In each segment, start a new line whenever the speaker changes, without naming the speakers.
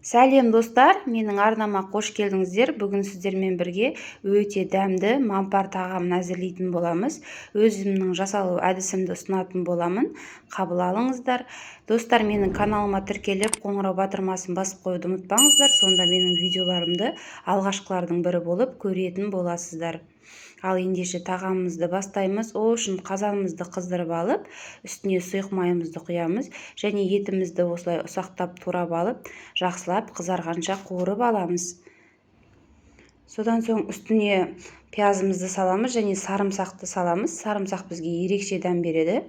Сәлем достар, менің арнама қош келдіңіздер. Бүгін сіздермен бірге өте дәмді мампар тағамын әзірлейтін боламыз. Өзімнің жасалу әдісімді ұсынатын боламын. Қабыл алыңыздар. Достар, менің каналыма тіркеліп, қоңырау батырмасын басып қоюды ұмытпаңыздар. Сонда менің видеоларымды алғашқылардың бірі болып көретін боласыздар. Ал ендеше тағамымызды бастаймыз. Ол үшін қазанымызды қыздырып алып, үстіне сұйық майымызды құямыз және етімізді осылай ұсақтап турап алып, жақсылап қызарғанша қуырып аламыз. Содан соң үстіне пиязымызды саламыз және сарымсақты саламыз. Сарымсақ бізге ерекше дәм береді.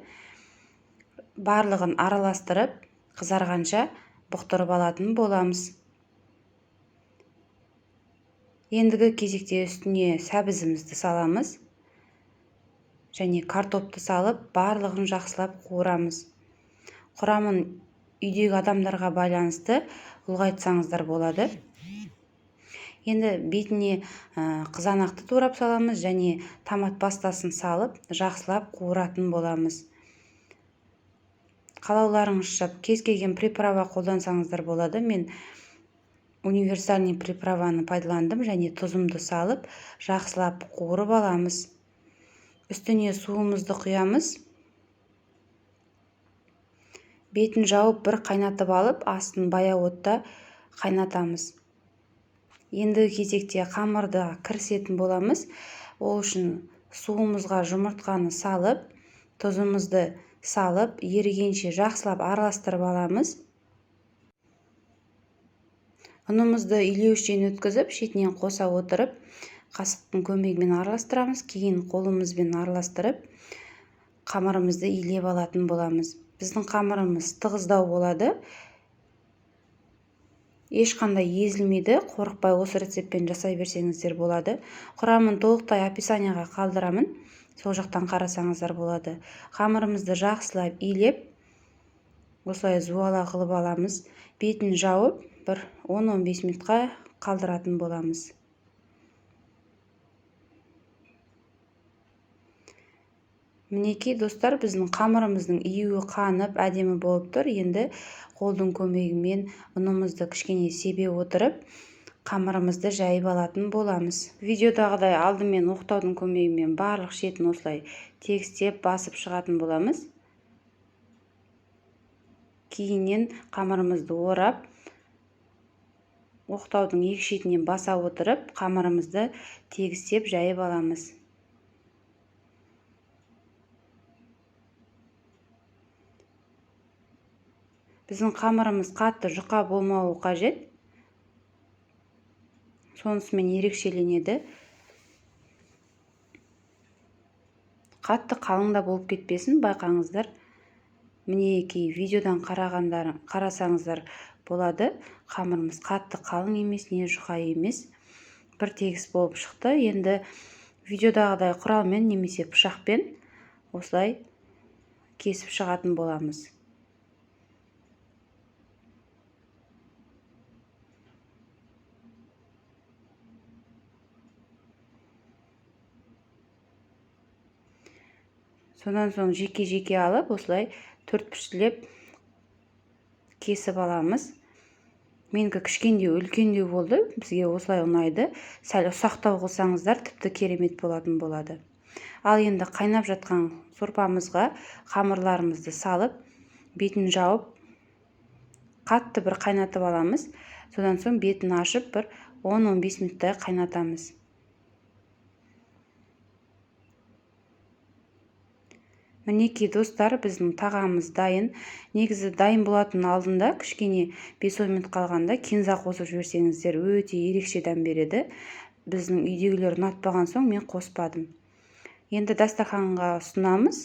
Барлығын араластырып, қызарғанша бұқтырып алатын боламыз. Ендігі кезекте үстіне сәбізімізді саламыз және картопты салып, барлығын жақсылап қуырамыз. Құрамын үйдегі адамдарға байланысты ұлғайтсаңыздар болады. Енді бетіне қызанақты турап саламыз және томат пастасын салып, жақсылап қуыратын боламыз. Қалауларыңызша кез келген приправа қолдансаңыздар болады. Мен универсальный приправаны пайдаландым және тұзымды салып, жақсылап қуырып аламыз. Үстіне суымызды құямыз. Бетін жауып бір қайнатып алып, астын баяу отта қайнатамыз. Ендігі кезекте қамырды кірісетін боламыз. Ол үшін суымызға жұмыртқаны салып, тұзымызды салып, ерігенше жақсылап араластырып аламыз. Ұнымызды илеуіштен өткізіп, шетінен қоса отырып, қасықтың көмегімен араластырамыз. Кейін қолымызбен араластырып, қамырымызды илеп алатын боламыз. Біздің қамырымыз тығыздау болады. Ешқандай езілмейді. Қорықпай осы рецептпен жасай берсеңіздер болады. Құрамын толықтай описанияға қалдырамын. Сол жақтан қарасаңыздар болады. Қамырымызды жақсылап илеп, осылай зуала қылып аламыз. Бетін жауып, бір 10-15 минутқа қалдыратын боламыз. Мінекей достар, біздің қамырымыздың июі қанып, әдемі болып тұр. Енді қолдың көмегімен ұнымызды кішкене себе отырып, қамырымызды жайып алатын боламыз. Видеодағыдай алдымен оқтаудың көмегімен барлық шетін осылай тегістеп басып шығатын боламыз. Кейіннен қамырымызды орап, оқтаудың екі шетінен баса отырып, қамырымызды тегістеп жайып аламыз. Біздің қамырымыз қатты жұқа болмауы қажет. Сонысымен ерекшеленеді. Қатты қалың да болып кетпесін, байқаңыздар. Мінекей видеодан қарасаңыздар болады. Қамырымыз қатты қалың емес, не жұқа емес. Бір тегіс болып шықты. Енді видеодағыдай құралмен немесе пышақпен осылай кесіп шығатын боламыз. Содан соң жеке-жеке алып, осылай төртбұрыштап кесіп аламыз. Менікі кішкендеу, үлкендеу болды. Бізге осылай ұнайды. Сәл ұсақтау қылсаңыздар, тіпті керемет болатын болады. Ал енді қайнап жатқан сорпамызға қамырларымызды салып, бетін жауып, қатты бір қайнатып аламыз. Содан соң бетін ашып, бір 10-15 минуттай қайнатамыз. Мінекей достар, біздің тағамыз дайын. Негізі дайын болатын алдында кішкене 5-10 минут қалғанда кинза қосып жіберсеңіздер өте ерекше дәм береді. Біздің үйдегілер ұнатпаған соң мен қоспадым. Енді дастарханға ұсынамыз.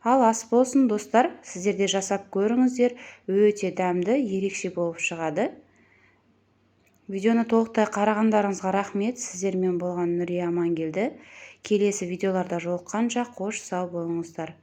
Ал ас болсын достар, сіздер де жасап көріңіздер. Өте дәмді, ерекше болып шығады. Видеоны толықтай қарағандарыңызға рахмет. Сіздермен болған Нұрия Амангелді. Келесі видеоларда жолыққанша қош сау болыңыздар.